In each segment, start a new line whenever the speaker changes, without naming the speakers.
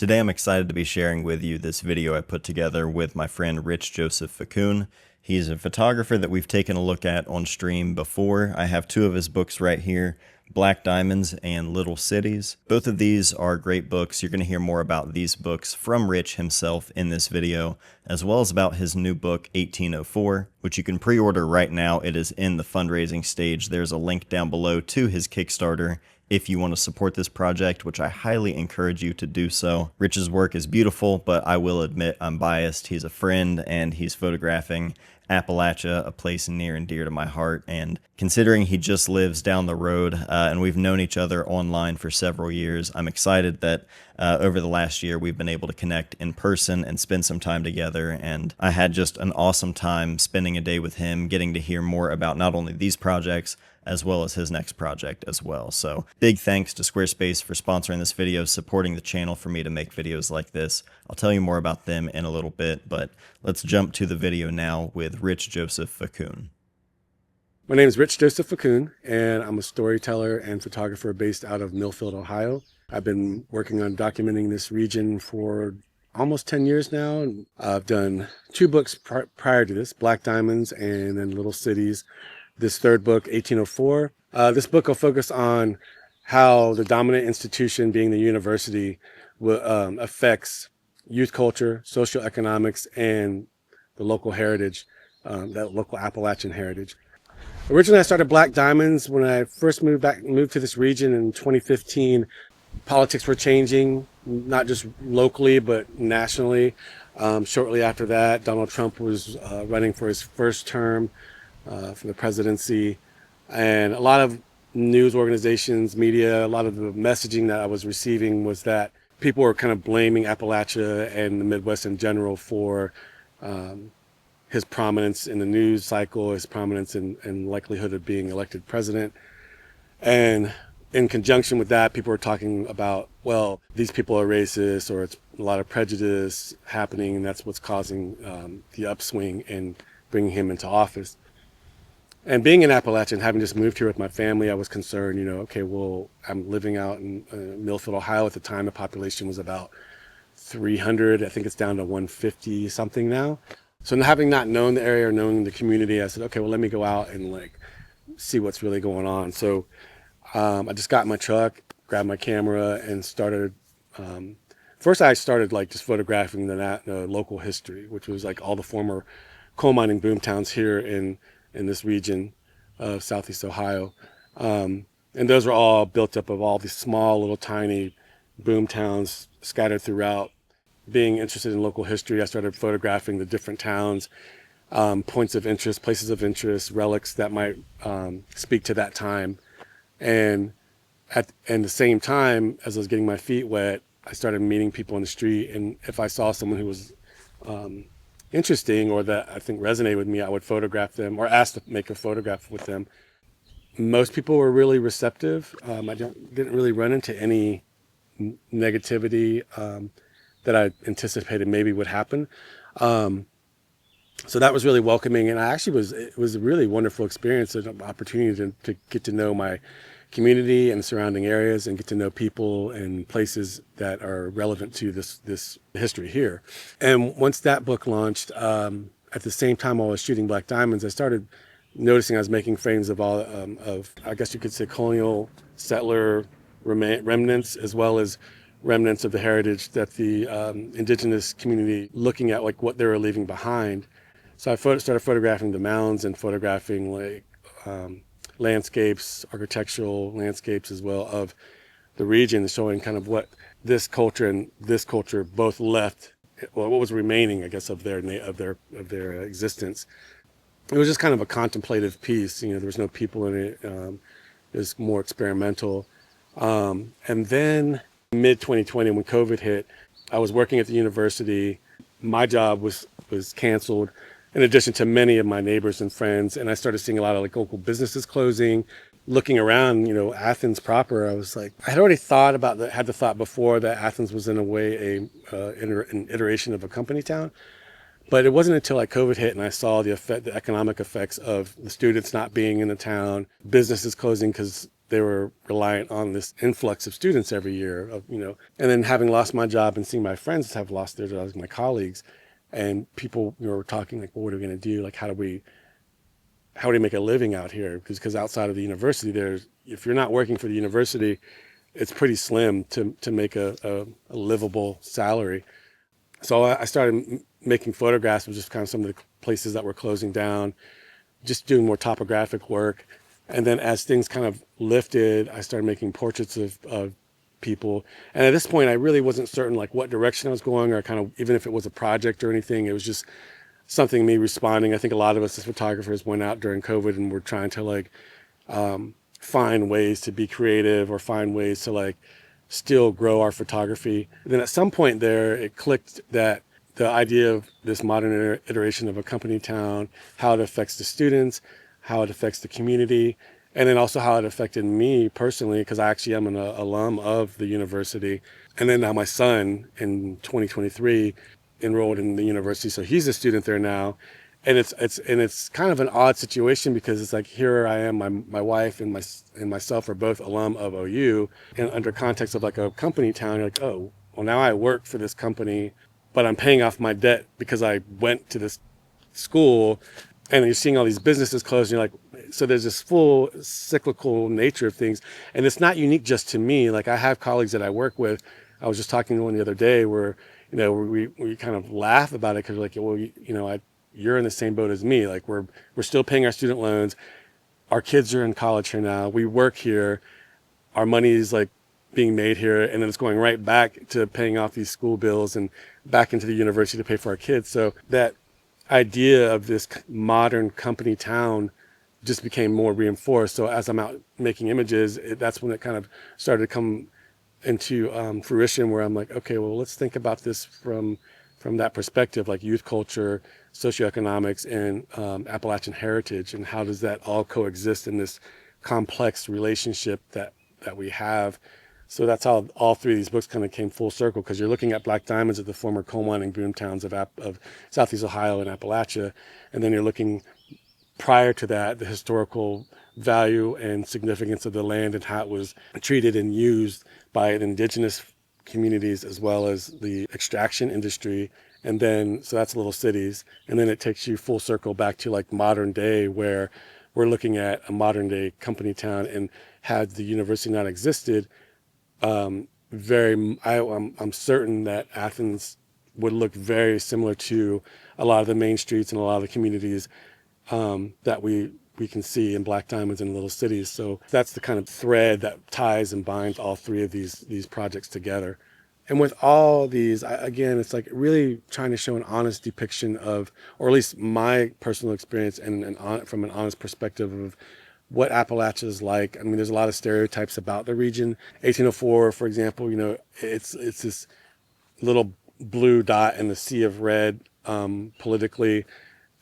Today I'm excited to be sharing with you this video I put together with my friend Rich Joseph Facun. He's a photographer that we've taken a look at on stream before. I have two of his books right here, Black Diamonds and Little Cities. Both of these are great books. You're going to hear more about these books from Rich himself in this video, as well as about his new book, 1804, which you can pre-order right now. It is in the fundraising stage. There's a link down below to his Kickstarter if you want to support this project, which I highly encourage you to do so. Rich's work is beautiful, but I will admit I'm biased. He's a friend and he's photographing Appalachia, a place near and dear to my heart. And considering he just lives down the road and we've known each other online for several years, I'm excited that over the last year we've been able to connect in person and spend some time together. And I had just an awesome time spending a day with him, getting to hear more about not only these projects, as well as his next project as well. So big thanks to Squarespace for sponsoring this video, supporting the channel for me to make videos like this. I'll tell you more about them in a little bit, but let's jump to the video now with Rich Joseph Facun.
My name is Rich Joseph Facun, and I'm a storyteller and photographer based out of Millfield, Ohio. I've been working on documenting this region for almost 10 years now. And I've done two books prior to this, Black Diamonds and then Little Cities. This third book, 1804. This book will focus on how the dominant institution, being the university, affects youth culture, social economics, and the local heritage, that local Appalachian heritage. Originally, I started Black Diamonds when I first moved to this region in 2015. Politics were changing, not just locally, but nationally. Shortly after that, Donald Trump was running for his first term for the presidency, and a lot of news organizations, media, a lot of the messaging that I was receiving was that people were kind of blaming Appalachia and the Midwest in general for his prominence in the news cycle, his prominence and likelihood of being elected president. And in conjunction with that, people were talking about, well, these people are racist, or it's a lot of prejudice happening, and that's what's causing the upswing in bringing him into office. And being in Appalachia and having just moved here with my family, I was concerned, okay, well, I'm living out in Millfield, Ohio. At the time, the population was about 300. I think it's down to 150 something now. So having not known the area or knowing the community, I said, okay, well, let me go out and see what's really going on. So I just got in my truck, grabbed my camera, and started. First, I started just photographing the local history, which was all the former coal mining boom towns here in this region of Southeast Ohio. And those were all built up of all these small, little tiny boom towns scattered throughout. Being interested in local history, I started photographing the different towns, points of interest, places of interest, relics that might speak to that time. And at the same time, as I was getting my feet wet, I started meeting people on the street. And if I saw someone who was interesting or that I think resonated with me, I would photograph them or ask to make a photograph with them. Most people were really receptive. I didn't really run into any negativity that I anticipated maybe would happen. So that was really welcoming, and it was a really wonderful experience, an opportunity to get to know my community and surrounding areas and get to know people and places that are relevant to this history here. And once that book launched, at the same time I was shooting Black Diamonds, I started noticing I was making frames of all of, I guess you could say, colonial settler remnants, as well as remnants of the heritage that the indigenous community, looking at what they were leaving behind. So I started photographing the mounds and photographing landscapes, architectural landscapes as well of the region, showing kind of what this culture and this culture both left, well, what was remaining, I guess, of their existence. It was just kind of a contemplative piece. There was no people in it. It was more experimental. And then mid-2020, when COVID hit, I was working at the university. My job was canceled, in addition to many of my neighbors and friends. And I started seeing a lot of local businesses closing. Looking around, Athens proper, I was I had already had the thought before that Athens was in a way an iteration of a company town. But it wasn't until COVID hit and I saw the economic effects of the students not being in the town, businesses closing because they were reliant on this influx of students every year of, and then having lost my job and seeing my friends have lost their jobs, my colleagues, and people were talking like, well, what are we going to do? Like, how do we make a living out here? Because outside of the university, if you're not working for the university, it's pretty slim to make a livable salary. So I started making photographs of just kind of some of the places that were closing down, just doing more topographic work. And then as things kind of lifted, I started making portraits of people. And at this point, I really wasn't certain like what direction I was going, or kind of even if it was a project or anything. It was just something, me responding. I think a lot of us as photographers went out during COVID and were trying to like find ways to be creative or find ways to like still grow our photography. And then at some point there, it clicked that the idea of this modern iteration of a company town, how it affects the students, how it affects the community, and then also how it affected me personally, because I actually am an alum of the university. And then now my son in 2023 enrolled in the university, so he's a student there now. And it's kind of an odd situation, because it's like, here I am, my wife and myself are both alum of OU, and under context of like a company town, you're like, oh, well, now I work for this company, but I'm paying off my debt because I went to this school. And you're seeing all these businesses close, and you're like, so there's this full cyclical nature of things. And it's not unique just to me. Like, I have colleagues that I work with. I was just talking to one the other day where, we kind of laugh about it, because we're like, well, you're in the same boat as me. Like, we're still paying our student loans. Our kids are in college here now. We work here. Our money is like being made here, and then it's going right back to paying off these school bills and back into the university to pay for our kids. So that idea of this modern company town just became more reinforced. So as I'm out making images, that's when it kind of started to come into fruition, where I'm like, okay, well, let's think about this from that perspective, like youth culture, socioeconomics, and Appalachian heritage, and how does that all coexist in this complex relationship that we have. So that's how all three of these books kind of came full circle, because you're looking at black diamonds at the former coal mining boom towns of Southeast Ohio and Appalachia. And then you're looking prior to that, the historical value and significance of the land and how it was treated and used by the indigenous communities as well as the extraction industry. And then, so that's little cities. And then it takes you full circle back to like modern day, where we're looking at a modern day company town. And had the university not existed, I'm certain that Athens would look very similar to a lot of the main streets and a lot of the communities that we can see in black diamonds in little cities. So that's the kind of thread that ties and binds all three of these projects together. And with all these, again, it's like really trying to show an honest depiction of, or at least my personal experience, and from an honest perspective of what Appalachia is like. I mean, there's a lot of stereotypes about the region. 1804, for example, it's this little blue dot in the sea of red politically.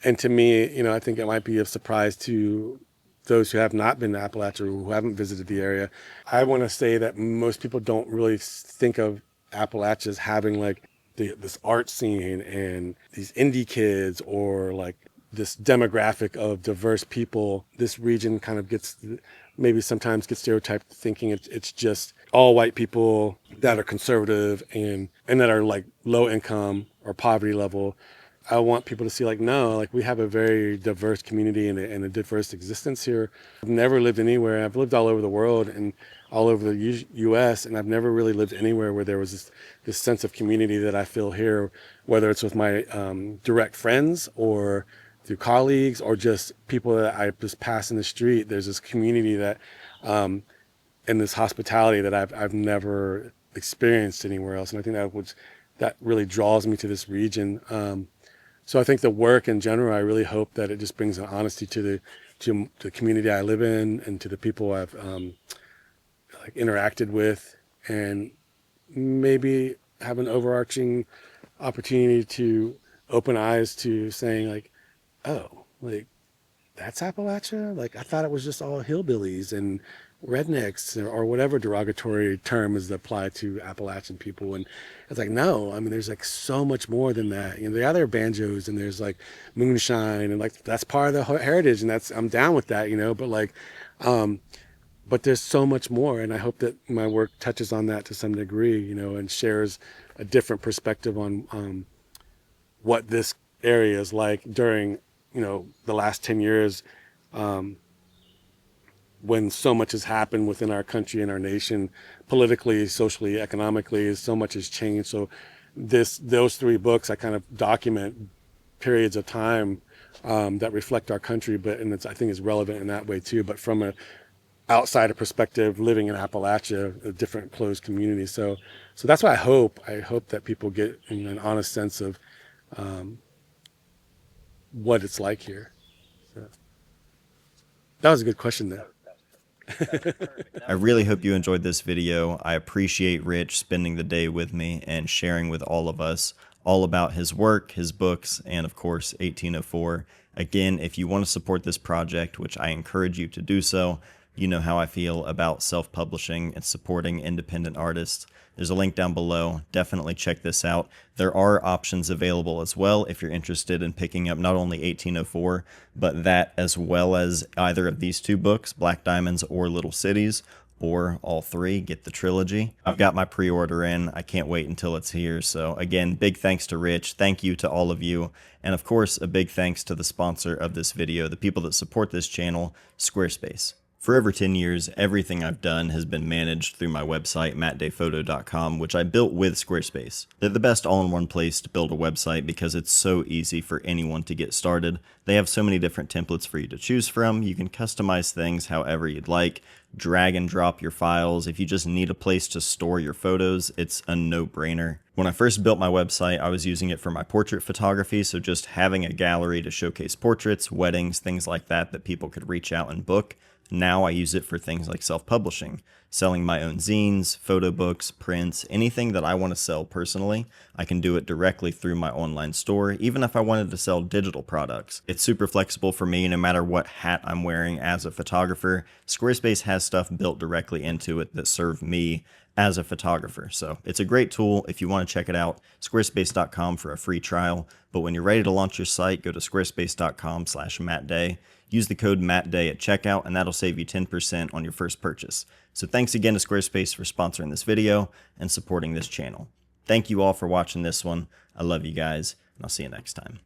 And to me, I think it might be of surprise to those who have not been to Appalachia or who haven't visited the area. I want to say that most people don't really think of Appalachia as having like this art scene and these indie kids, or like this demographic of diverse people. This region kind of maybe sometimes gets stereotyped, thinking it's just all white people that are conservative and that are like low income or poverty level. I want people to see like, no, like we have a very diverse community and a diverse existence here. I've never lived anywhere. I've lived all over the world and all over the U.S. and I've never really lived anywhere where there was this sense of community that I feel here, whether it's with my direct friends or through colleagues or just people that I just pass in the street. There's this community that, and this hospitality that I've never experienced anywhere else. And I think that really draws me to this region. So I think the work in general, I really hope that it just brings an honesty to the community I live in and to the people I've like interacted with, and maybe have an overarching opportunity to open eyes to saying like, oh, like that's Appalachia? Like I thought it was just all hillbillies and rednecks or whatever derogatory term is applied to Appalachian people. And it's like, no, I mean, there's like so much more than that. There are banjos and there's like moonshine and like that's part of the heritage, and I'm down with that, but like but there's so much more, and I hope that my work touches on that to some degree, and shares a different perspective on what this area is like during, the last 10 years, when so much has happened within our country and our nation, politically, socially, economically. So much has changed. So those three books, I kind of document periods of time that reflect our country, and I think it's relevant in that way too, but from a outsider perspective, living in Appalachia, a different closed community. So that's what I hope that people get an honest sense of what it's like here. So, that was a good question though.
I really hope you enjoyed this video. I appreciate Rich spending the day with me and sharing with all of us all about his work, his books, and of course 1804. Again, if you want to support this project, which I encourage you to do so, you know how I feel about self-publishing and supporting independent artists. There's a link down below. Definitely check this out. There are options available as well if you're interested in picking up not only 1804, but that as well as either of these two books, Black Diamonds or Little Cities, or all three. Get the trilogy. I've got my pre-order in. I can't wait until it's here. So again, big thanks to Rich. Thank you to all of you. And of course, a big thanks to the sponsor of this video, the people that support this channel, Squarespace. For over 10 years, everything I've done has been managed through my website, mattdayphoto.com, which I built with Squarespace. They're the best all-in-one place to build a website because it's so easy for anyone to get started. They have so many different templates for you to choose from. You can customize things however you'd like, drag and drop your files. If you just need a place to store your photos, it's a no-brainer. When I first built my website, I was using it for my portrait photography, so just having a gallery to showcase portraits, weddings, things like that people could reach out and book. Now I use it for things like self-publishing, selling my own zines, photo books, prints, anything that I want to sell personally. I can do it directly through my online store, even if I wanted to sell digital products. It's super flexible for me no matter what hat I'm wearing as a photographer. Squarespace has stuff built directly into it that serve me as a photographer. So it's a great tool. If you want to check it out, squarespace.com for a free trial. But when you're ready to launch your site, go to squarespace.com/MattDay. Use the code MattDay at checkout, and that'll save you 10% on your first purchase. So thanks again to Squarespace for sponsoring this video and supporting this channel. Thank you all for watching this one. I love you guys, and I'll see you next time.